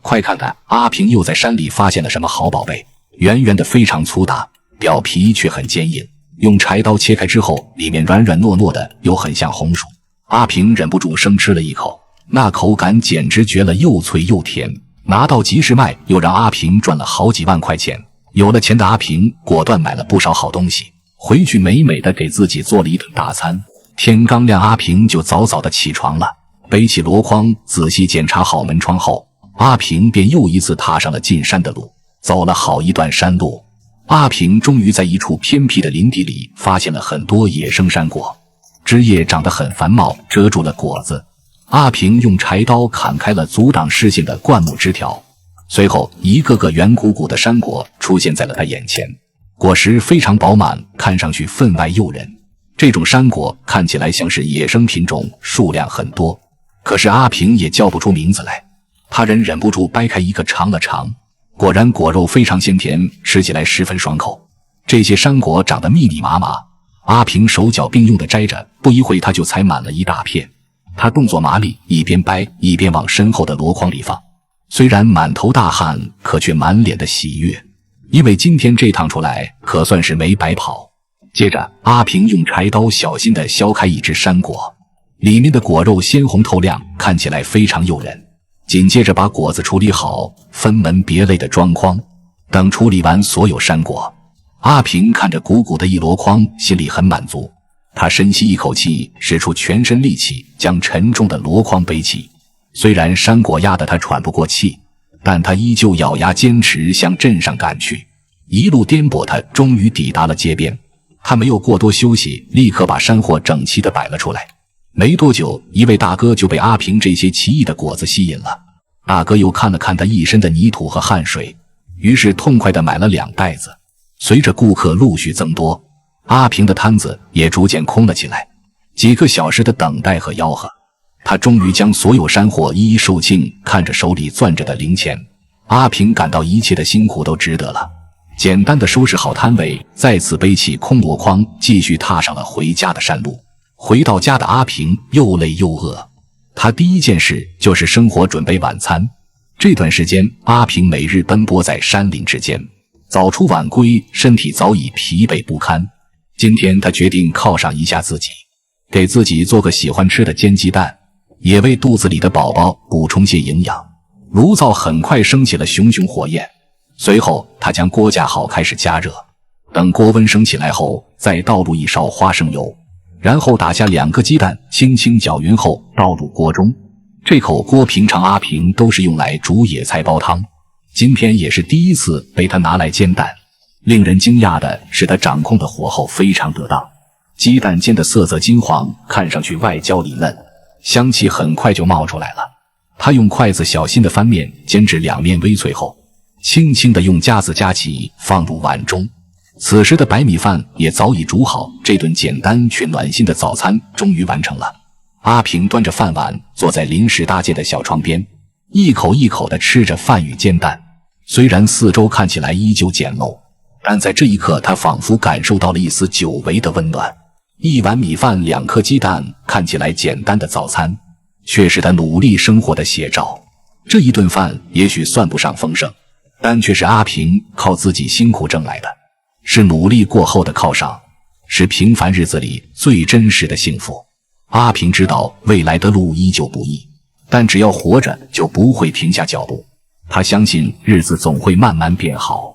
快看看，阿平又在山里发现了什麼好寶貝，圓圓的非常粗大，表皮卻很堅硬，用柴刀切開之後，裡面軟軟糯糯的，又很像紅薯。阿平忍不住生吃了一口，那口感簡直絕了，又脆又甜。拿到集市賣，又讓阿平賺了好幾萬塊錢。有了錢的阿平果斷買了不少好東西，回去美美的給自己做了一頓大餐。天剛亮，阿平就早早的起床了，背起箩筐，仔細檢查好門窗後，阿平便又一次踏上了進山的路。走了好一段山路，阿平終於在一處偏僻的林地裡發現了很多野生山果，枝葉長得很繁茂，遮住了果子。阿平用柴刀砍開了阻擋視線的灌木枝條，隨後一個個圓鼓鼓的山果出現在了他眼前，果實非常飽滿，看上去分外誘人。這種山果看起來像是野生品種，數量很多，可是阿平也叫不出名字來。他忍不住掰開一個嘗了嘗，果然果肉非常鮮甜，吃起來十分爽口。這些山果長得密密麻麻，阿平手腳並用地摘着，不一會他就採滿了一大片。他動作麻利，一邊掰一邊往身後的箩筐裡放，雖然滿頭大汗，可卻滿臉的喜悅，因為今天這趟出來可算是沒白跑。接着阿平用柴刀小心地削開一只山果，裡面的果肉鮮紅透亮，看起來非常誘人。緊接着把果子處理好，分門別類的裝筐。等處理完所有山果，阿平看着鼓鼓的一箩筐，心裡很滿足。他深吸一口氣，使出全身力氣，将沉重的箩筐背起。雖然山果壓得他喘不過氣，但他依舊咬牙堅持向鎮上趕去。一路顛簸，他終於抵達了街邊。他沒有過多休息，立刻把山貨整齊地擺了出來。沒多久，一位大哥就被阿平這些奇異的果子吸引了。大哥又看了看他一身的泥土和汗水，於是痛快地買了2袋子。隨着顧客陸續增多，阿平的攤子也逐漸空了起來。幾個小時的等待和吆喝，他終於將所有山貨一一售罄。看着手裡攥着的零錢，阿平感到一切的辛苦都值得了。簡單的收拾好攤位，再次背起空箩筐，繼續踏上了回家的山路。回到家的阿平又累又餓，他第一件事就是生火準備晚餐。這段時間阿平每日奔波在山林之間，早出晚歸，身體早已疲憊不堪。今天他決定犒賞一下自己，給自己做個喜歡吃的煎雞蛋，也為肚子裡的寶寶補充些營養。爐灶很快升起了熊熊火焰，隨後他將鍋架好開始加熱。等鍋溫升起來後，再倒入1勺花生油，然後打下2個雞蛋，輕輕攪勻後倒入鍋中。這口鍋平常阿平都是用來煮野菜煲湯，今天也是第一次被他拿來煎蛋。令人驚訝的是，他掌控的火候非常得當，雞蛋煎的色澤金黃，看上去外焦裡嫩，香氣很快就冒出來了。他用筷子小心地翻面，煎至2面微脆後，輕輕地用夾子夾起，放入碗中。此時的白米飯也早已煮好，這頓簡單卻暖心的早餐終於完成了。阿平端着飯碗坐在臨時搭建的小床邊，一口一口地吃着飯與煎蛋。雖然四周看起來依舊簡陋，但在這一刻他仿佛感受到了一絲久違的溫暖。1碗米飯2顆雞蛋，看起來簡單的早餐，卻是他努力生活的寫照。這一頓飯也許算不上豐盛，但卻是阿平靠自己辛苦掙來的，是努力過後的犒賞，是平凡日子裡最真實的幸福。阿平知道未來的路依舊不易，但只要活着就不會停下腳步。他相信日子總會慢慢變好。